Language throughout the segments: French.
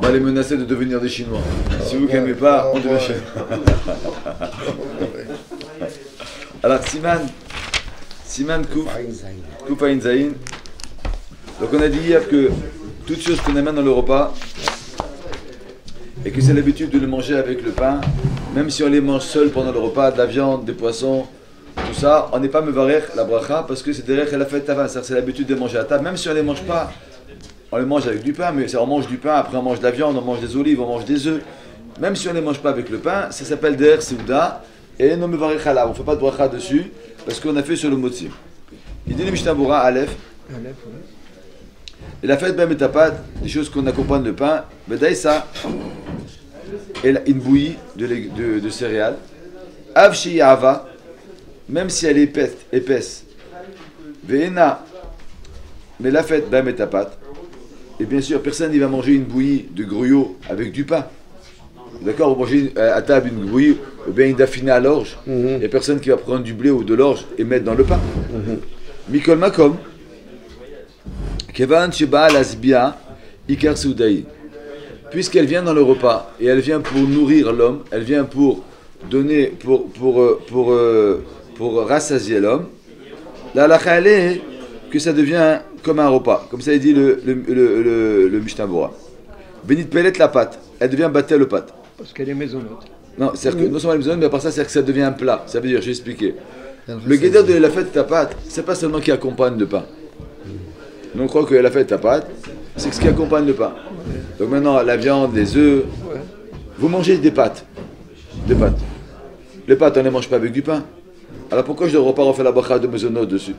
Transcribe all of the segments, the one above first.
va les menacer de devenir des Chinois. Si vous n'aimez pas, on devient Chinois. Alors, Siman Kouf Ain Zain. Donc, on a dit hier que toutes choses qu'on amène dans le repas, et que c'est l'habitude de le manger avec le pain, même si on les mange seuls pendant le repas, de la viande, des poissons, tout ça, on n'est pas mevarer la bracha parce que c'est derrière la fête tava, c'est l'habitude de manger à table, même si on ne les mange pas, on les mange avec du pain, mais on mange du pain, après on mange de la viande, on mange des olives, on mange des œufs, même si on ne les mange pas avec le pain, ça s'appelle derrière Seuda, et non mevarer chala, on ne fait pas de bracha dessus, parce qu'on a fait sur le motzi. Il dit le Mishnah Bura, Aleph, et la fête ben metapat, des choses qu'on accompagne le pain, bedaï ça, et une bouillie de céréales, avshi ava, même si elle est épaisse, ve'ena, mais la fête ben metapat, et bien sûr personne ne va manger une bouillie de gruyot avec du pain. D'accord, vous mangez à table une bouillie ou bien une daffinée à l'orge, il n'y a personne qui va prendre du blé ou de l'orge et mettre dans le pain. Mikol makom. Kevan Sheba Lasbia Ikar Soudaï. Puisqu'elle vient dans le repas et elle vient pour nourrir l'homme, elle vient pour donner, pour rassasier l'homme, la halakha est que ça devient comme un repas, comme ça dit le Mishnah Bora. Benit Pelet la pâte, elle devient battelle le pâte. Parce qu'elle est maisonnote. Non, c'est-à-dire que non seulement elle est maisonnote, mais à part ça, c'est que ça devient un plat. Ça veut dire, je vais expliquer. Le guédère de la fête ta pâte, c'est pas seulement qui accompagne le pain. Nous on croit que la fête ta pâte, c'est ce qui accompagne le pain. Donc maintenant, la viande, les œufs, vous mangez des pâtes. Des pâtes. Les pâtes, on ne les mange pas avec du pain. Alors pourquoi je ne devrais pas refaire la bracha de maisonnote dessus?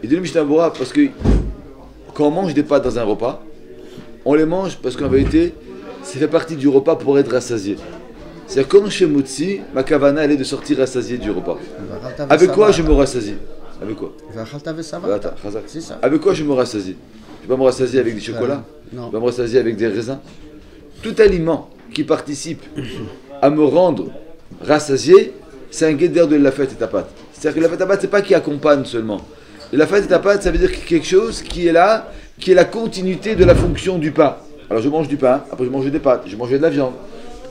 Il dit le Mishnah Bora, parce que quand on mange des pâtes dans un repas, on les mange parce qu'en vérité, ça fait partie du repas pour être rassasié. C'est-à-dire comme chez Motsi, ma kavana elle est de sortir rassasié du repas. Avec quoi je me rassasie? Avec quoi? Avec quoi je me rassasie? Je ne vais pas me rassasier avec du chocolat, je vais me rassasier avec des raisins. Tout aliment qui participe à me rendre rassasié, c'est un guédère de la fête et tapat. C'est-à-dire que la fête et tapat, c'est pas qui accompagne seulement. La fête et tapat, ça veut dire quelque chose qui est là, qui est la continuité de la fonction du pain. Alors je mange du pain, après je mange des pâtes, je mangeais de la viande,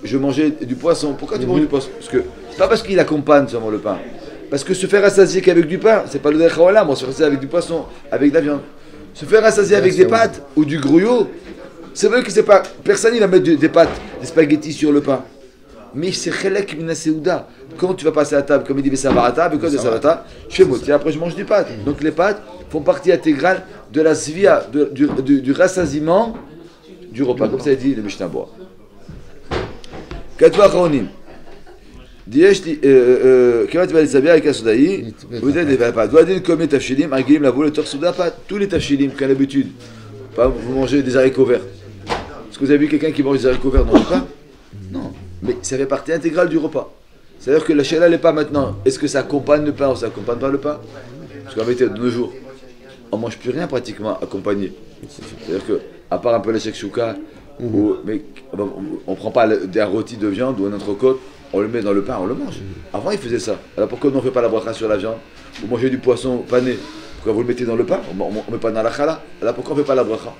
je mangeais du poisson. Pourquoi tu manges du poisson? Parce que c'est pas parce qu'il accompagne seulement le pain. Parce que se faire rassasier qu'avec du pain, c'est pas le derech haolam, on se fait rassasier avec du poisson, avec de la viande. Se faire rassasier avec des pâtes ou du gruyot, c'est vrai que c'est pas. Personne ne va mettre des pâtes, des spaghettis sur le pain. Mais c'est chelek mina seuda. Quand tu vas passer à table, comme il dit Savata, avec quoi de Savata, je fais moti, après je mange du pâte. Donc les pâtes font partie intégrale de la svia, du rassasiement du repas, comme ça dit le Mishnah Bora. Katwa Chronim. Dieshti, comment tu vas les savoir avec la soudaï? Vous êtes des pâtes. Doit dire combien de tafshilim, agilim, la boule, le torsouda, pas tous les tafshilim, qu'à l'habitude. Vous mangez des haricots verts. Est-ce que vous avez vu quelqu'un qui mange des haricots verts dans le repas? Non. Mais ça fait partie intégrale du repas. C'est-à-dire que la chéla n'est pas maintenant. Est-ce que ça accompagne le pain ou ça accompagne pas le pain? Parce qu'en vérité, de nos jours, on ne mange plus rien pratiquement accompagné. C'est-à-dire que, à part un peu la shakshuka, mais on ne prend pas des rôtis de viande ou un entrecôte, on le met dans le pain, on le mange. Avant, ils faisaient ça. Alors pourquoi on ne fait pas la bracha sur la viande? Vous mangez du poisson pané, pourquoi vous le mettez dans le pain? On ne met pas dans la chala. Alors pourquoi on ne fait pas la bracha?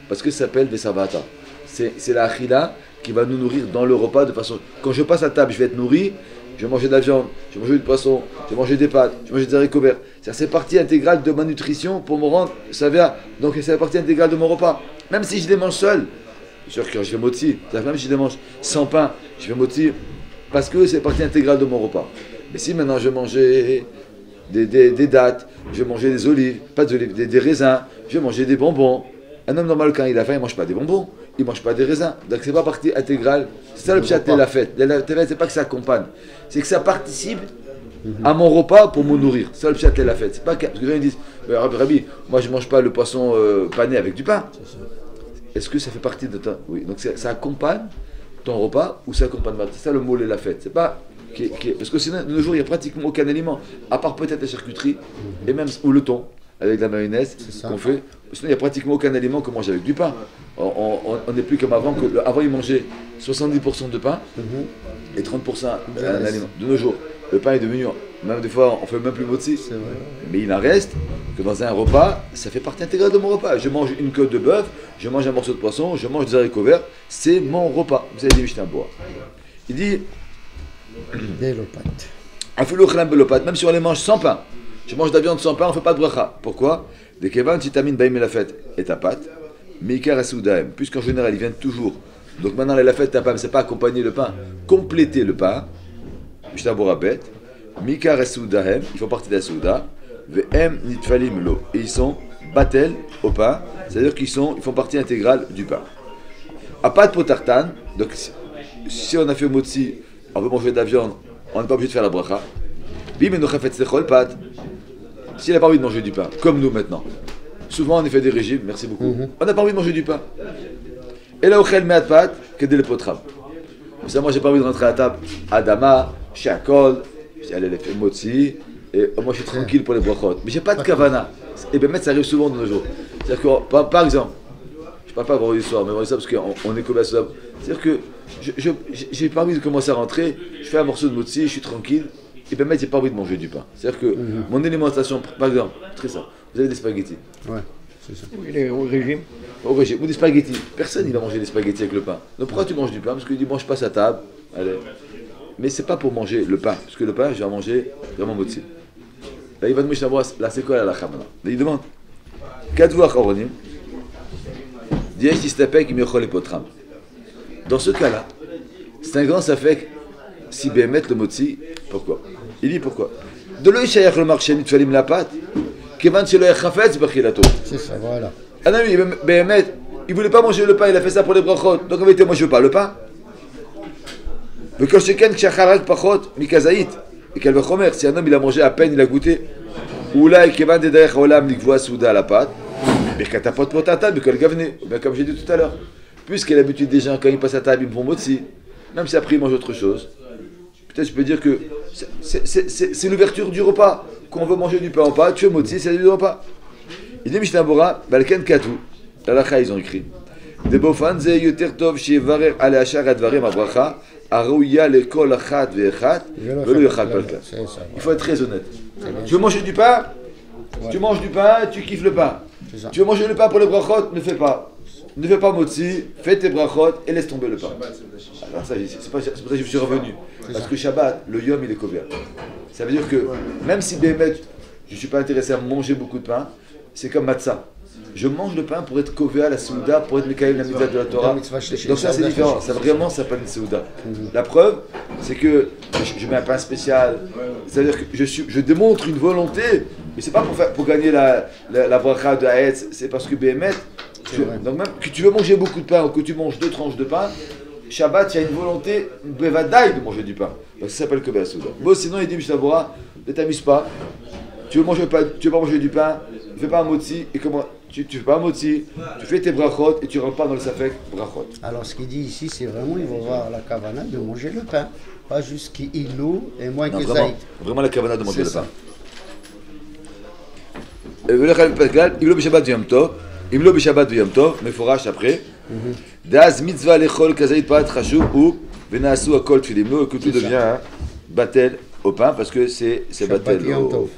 Parce que ça s'appelle des savata. C'est la achila qui va nous nourrir dans le repas de façon. Quand je passe à table, je vais être nourri, je vais manger de la viande, je vais manger du poisson, je vais manger des pâtes, je vais manger des haricots verts. C'est partie intégrale de ma nutrition pour me rendre savia. Donc c'est la partie intégrale de mon repas. Même si je les mange seul, sûr que je fais moti, même si je les mange sans pain, je fais moti, parce que c'est partie intégrale de mon repas. Mais si maintenant je vais manger des dattes, je vais manger des olives, pas d'olives, des raisins, je vais manger des bonbons. Un homme normal, quand il a faim, il ne mange pas des bonbons, il ne mange pas des raisins. Donc c'est pas partie intégrale. C'est ça le pshat de la fête. La fête, c'est pas que ça accompagne, c'est que ça participe à mon repas pour me nourrir. C'est ça le pshat de la fête. C'est pas que, parce que les gens ils disent, Rabbi, moi je ne mange pas le poisson pané avec du pain. Est-ce que ça fait partie de ton... Oui, donc ça accompagne ton repas ou ça accompagne pas. C'est ça le mot de la fête. C'est pas... Parce que sinon, de nos jours, il n'y a pratiquement aucun aliment, à part peut-être la charcuterie, et même, ou le thon, avec de la mayonnaise qu'on fait. Sinon, il n'y a pratiquement aucun aliment qu'on mange avec du pain. On n'est plus comme avant. Avant, ils mangeaient 70% de pain et 30% d'un aliment. De nos jours, le pain est devenu, même des fois, on fait même plus motzi. Mais il en reste que dans un repas, ça fait partie intégrale de mon repas. Je mange une côte de bœuf, je mange un morceau de poisson, je mange des haricots verts, c'est mon repas. Vous avez dit Mishnah Boa. Il dit, même si on les mange sans pain, je mange de la viande sans pain, on ne fait pas de bracha. Pourquoi? Des kevan, si tamine baïm la fête et ta pâte, meikar asoudaim, puisqu'en général ils viennent toujours. Donc maintenant la fête ta pâte, c'est pas accompagner le pain, compléter le pain. Mishnah Boa bête, meikar asoudaim, ils font partie de la souda, ve'em nitfalim lo, et ils sont batel au pain, c'est-à-dire qu'ils font partie intégrale du pain. Apat potartan, donc si on a fait motzi, on veut manger de la viande, on n'est pas obligé de faire la bracha. Bim et nochafet sechol pat. S'il n'a pas envie de manger du pain, comme nous maintenant, souvent on est fait des régimes, merci beaucoup, on n'a pas envie de manger du pain. Et là, ochel me'at pat, kedé le potram. Moi j'ai pas envie de rentrer à table, Adama, Shakol, j'allais les faire motzi, et moi je suis tranquille pour les brachot. Mais j'ai pas de kavana. Et bien, ça arrive souvent de nos jours. C'est-à-dire que, par exemple, je parle pas vendredi soir, mais vendredi soir parce qu'on est comme ça. C'est-à-dire que j'ai pas envie de commencer à rentrer, je fais un morceau de motzi, je suis tranquille, et bien j'ai pas envie de manger du pain. C'est-à-dire que mon alimentation, par exemple, très simple, vous avez des spaghettis. Ouais, c'est ça. Il est au régime. Au régime, ou des spaghettis. Personne ne va manger des spaghettis avec le pain. Donc pourquoi tu manges du pain? Parce que tu dis, bon, je passe à table, allez. Mais c'est pas pour manger le pain, parce que le pain, je vais manger vraiment motzi. Là, il va demander, là, c'est quoi la lacha maintenant? Là, il demande, Kadvu achoronim, Diesh tistapek im yochol lepotram. Dans ce cas-là, c'est un grand safek si bémet le motzi. Pourquoi? Il dit pourquoi? De l'œil shayach le marché nitfalim la pâte, kevan shelo yachafetz bachilato. C'est ça, voilà. Un ami, bémet, il voulait pas manger le pain, il a fait ça pour les brachot. Donc en vérité, moi je veux pas le pain. Le kosheken kshacharag pachot mikazaït. Et quel chomer, si un homme il a mangé à peine, il a goûté. Ou là, kevan de derech olam nikvoa souda la pâte. Mais quand t'as pas de potata, mais quel gavné. Bien comme j'ai dit tout à l'heure. Puisqu'il a l'habitude des gens, quand ils passent à table, ils me font motzi. Même si après ils mangent autre chose. Peut-être je peux dire que c'est l'ouverture du repas. Quand on veut manger du pain en pâte, tu fais motzi, c'est du repas. Il dit Mishnah Bora, Balken Katou. La lacha, ils ont écrit. De bofan ze yoter tov shevarer ale ashar advarim abracha. Arouya le kol achat ve'echat. Velo yochal palka. Il faut être très honnête. Tu veux manger du pain? Tu manges du pain, tu kiffes le pain. Tu veux manger le pain pour les brachot? Ne fais pas. Ne fais pas motzi, fais tes brachot et laisse tomber le pain. Alors ça, c'est pour ça que je suis revenu. Parce que Shabbat, le yom il est couvert. Ça veut dire que même si Bémet, je ne suis pas intéressé à manger beaucoup de pain, c'est comme matzah. Je mange le pain pour être kové à la Souda, pour être Mikaïl la mitzvah de la Torah. Donc ça c'est différent, ça vraiment s'appelle une Souda. La preuve, c'est que je mets un pain spécial. C'est-à-dire que je démontre une volonté, mais c'est pas pour gagner la bracha de Haetz, c'est parce que Bémet, donc même que tu veux manger beaucoup de pain ou que tu manges 2 tranches de pain, Shabbat, il y a une volonté, bevadaï, de manger du pain. Donc ça s'appelle kové à la Souda. Bon, sinon il dit Mishnah Bora, ne t'amuse pas. Tu veux pas manger du pain, ne fais pas un motzi, et comment tu fais pas un motzi, tu fais tes brachot et tu rentres pas dans le safek brachot. Alors ce qu'il dit ici, c'est vraiment, il va voir la kavana de manger le pain. Pas juste qu'il et moins que zaït. Vraiment la kavana de manger le pain. Imlo b'Shabbat v'Yom Tov, Imlo b'Shabbat v'Yom Tov, meforash après. Daz mitzvah lechol kazayit parat chashuv ou venaasu akol tfilimlo, que tout devient batel au pain parce que c'est batel au...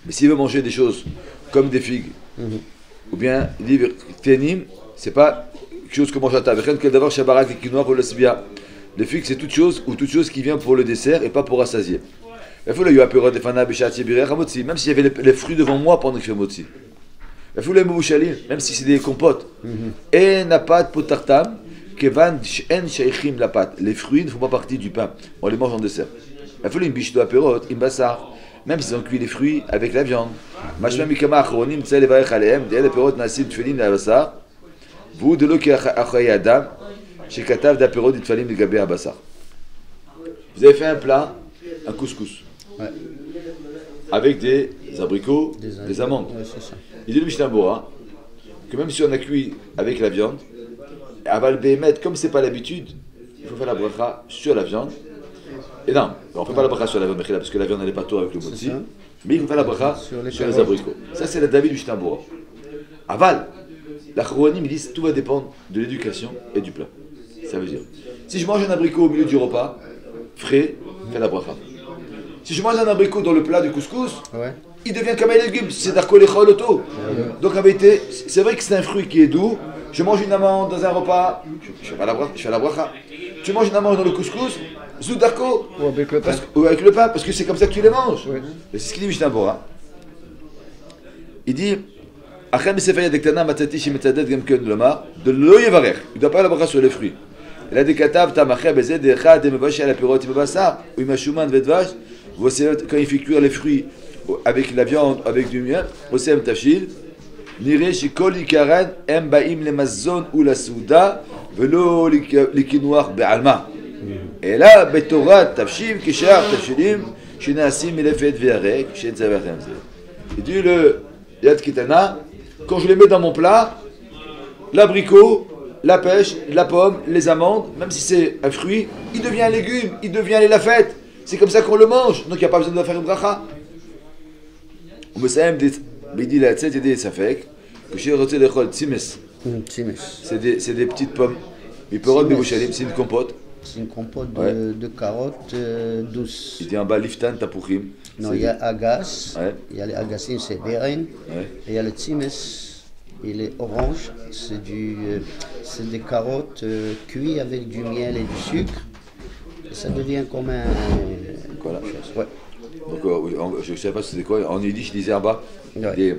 Mais s'il veut manger des choses comme des figues, ou bien il dit tenim, c'est pas quelque chose que mange à table. Les figues c'est toute chose ou toute chose qui vient pour le dessert et pas pour rassasier. Il faut le apéro de fana b'shat yebirech hamotzi, même s'il y avait les fruits devant moi pendant que je fais motzi. Il faut le mouchalim, même si c'est des compotes. Et n'a pas de potartam, kevan en sheichim la pâte. Les fruits ne font pas partie du pain. On les mange en dessert. Il faut une biche de apéro, im basar. Même s'ils ont cuit les fruits avec la viande. Mashma mikama achronim tsel levarech alehem, de'el perot nasim tfelin al-basar. Vous de lo ki achay adam, shekatav d'apéro d'itfalim legabé al-basar. Vous avez fait un plat, un couscous, avec des abricots, des amandes. Ouais, c'est ça. Il dit le Mishnah Bora que même si on a cuit avec la viande, aval behemet, comme c'est pas l'habitude, il faut faire la bracha sur la viande. Et non, on ne fait pas la bracha sur la viande parce que la viande n'est pas tout avec le motzi, mais il faut faire la bracha sur les abricots. Ça c'est la David du Mishnah Bora. Aval, la Chouanim ils disent tout va dépendre de l'éducation et du plat. Ça veut dire, si je mange un abricot au milieu du repas, frais, fais la bracha. Si je mange un abricot dans le plat du couscous, Ouais. il devient comme un légume, c'est d'arcoléchol auto. Donc en vérité, c'est vrai que c'est un fruit qui est doux. Je mange une amande dans un repas, je fais la bracha. Tu manges une amande dans le couscous, zout d'arco, Ou avec le pain. ou avec le pain, parce que c'est comme ça que tu les manges. Oui. Et c'est ce qu'il dit Mishnah Bora. Il dit, Achem Sefer Dektana Matzati Shimetzadet Gemken Lomar, de lo yevarech. Il ne doit pas la bracha sur les fruits. Il a des katav tamaché bezed echad et mevash à la pirot et mevassar, ou imashuman vedvash, quand il fait cuire les fruits avec la viande, avec du miel, osem tafshil, nire shikol ikaren em baim le mazon ou la souda, velo likinoir be'alma. Et là, betorat tafshil, kishar tafshilim, shinasim elefet ve'arek, shen zavachem ze. Il dit le yad kitana, quand je les mets dans mon plat, l'abricot, la pêche, la pomme, les amandes, même si c'est un fruit, il devient un légume, il devient les lafettes. C'est comme ça qu'on le mange, donc il n'y a pas besoin de faire une bracha. C'est des petites pommes. C'est une compote. C'est une compote Ouais. de carottes douces. Il dit en bas liftan tapuchim. Non, il y a agas, Ouais. il y a les agassim, c'est beren, Ouais. et il y a le tzimes, il est orange, c'est des carottes cuites avec du miel et du sucre. Et ça devient comme un... Voilà. Ouais. Donc je ne sais pas c'était quoi. En yiddish, il disait en bas, Ouais.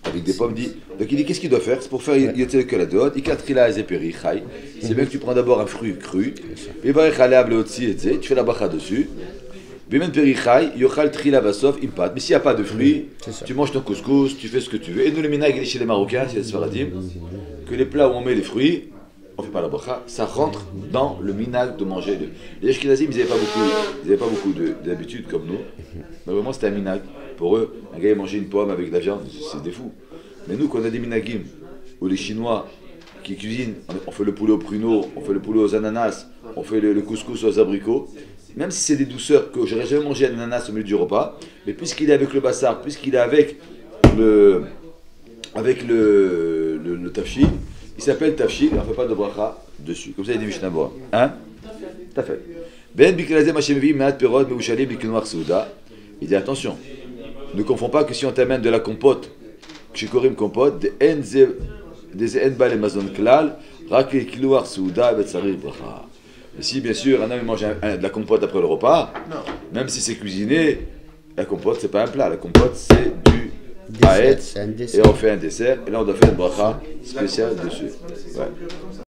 avec des pommes. Donc il dit qu'est-ce qu'il doit faire? C'est pour faire yotel koladot. Ikatrila ezeperi chai. C'est bien que tu prends d'abord un fruit cru. Et tu fais la bracha dessus. Bimen perichai, yochal trila vasof impat. Mais s'il n'y a pas de fruits, C'est ça. tu manges ton couscous, tu fais ce que tu veux. Et nous, le minag, chez les Marocains, chez les Sfaradim, que les plats où on met les fruits, on ne fait pas la bracha, ça rentre dans le minag de manger. Les Ashkenazim, ils n'avaient pas beaucoup d'habitude comme nous. Mais vraiment, c'était un minag. Pour eux, un gars, il mangeait une pomme avec de la viande, c'est des fous. Mais nous, quand on a des minagim, où les Chinois qui cuisinent, on fait le poulet aux pruneaux, on fait le poulet aux ananas, on fait le couscous aux abricots, même si c'est des douceurs que j'aurais jamais mangé un ananas au milieu du repas, mais puisqu'il est avec le bassar, puisqu'il est avec le tafshil, il s'appelle tafshil, on ne fait pas de bracha dessus. Comme ça, il dit Mishnah Bora. Hein? T'as fait. Ben biklazem hashemevi me'at perot me'ushalim bikinoir souda. Il dit attention, ne confonds pas que si on t'amène de la compote, kshikorim compote, des enbal et mazon klal, rak le kinoir souda betzarir bracha. Et si bien sûr un homme mange de la compote après le repas, même si c'est cuisiné, la compote c'est pas un plat, la compote c'est du Dessert, haet, c'est un et dessert. on fait un dessert, et là on doit faire une bracha spéciale dessus. Ouais.